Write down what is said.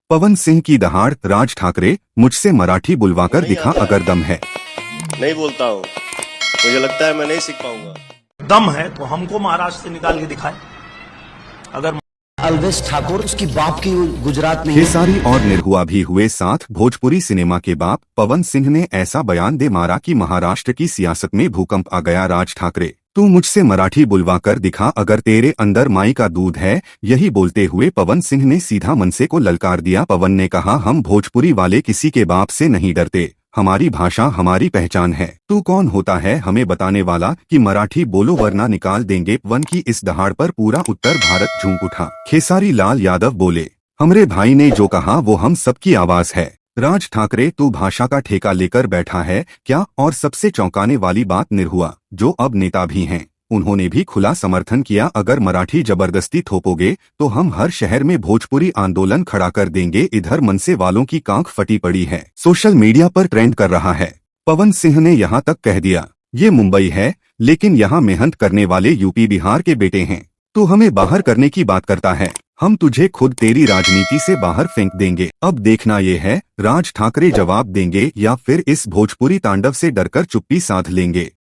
पवन सिंह की दहाड़, राज ठाकरे मुझसे मराठी बुलवाकर दिखा अगर दम है। नहीं बोलता हूँ, मुझे लगता है मैं नहीं सीख पाऊंगा। दम है तो हमको महाराष्ट्र से निकाल के दिखाए। अगर अलवेश ठाकुर उसकी बाप की गुजरात में खेसारी और निरहुआ भी हुए साथ। भोजपुरी सिनेमा के बाप पवन सिंह ने ऐसा बयान दे मारा कि महाराष्ट्र की सियासत में भूकंप आ गया। राज ठाकरे, तू मुझसे मराठी बुलवाकर दिखा अगर तेरे अंदर माई का दूध है। यही बोलते हुए पवन सिंह ने सीधा मनसे को ललकार दिया। पवन ने कहा, हम भोजपुरी वाले किसी के बाप से नहीं डरते, हमारी भाषा हमारी पहचान है। तू कौन होता है हमें बताने वाला कि मराठी बोलो वरना निकाल देंगे। पवन की इस दहाड़ पर पूरा उत्तर भारत झूम उठा। खेसारी लाल यादव बोले, हमरे भाई ने जो कहा वो हम सबकी आवाज है। राज ठाकरे, तू भाषा का ठेका लेकर बैठा है क्या? और सबसे चौंकाने वाली बात निरहुआ, जो अब नेता भी हैं, उन्होंने भी खुला समर्थन किया। अगर मराठी जबरदस्ती थोपोगे तो हम हर शहर में भोजपुरी आंदोलन खड़ा कर देंगे। इधर मनसे वालों की कांख फटी पड़ी है, सोशल मीडिया पर ट्रेंड कर रहा है। पवन सिंह ने यहाँ तक कह दिया, ये मुंबई है लेकिन यहाँ मेहनत करने वाले यूपी बिहार के बेटे हैं। तू हमें बाहर करने की बात करता है, हम तुझे खुद तेरी राजनीति से बाहर फेंक देंगे। अब देखना ये है राज ठाकरे जवाब देंगे या फिर इस भोजपुरी तांडव से डरकर चुप्पी साध लेंगे।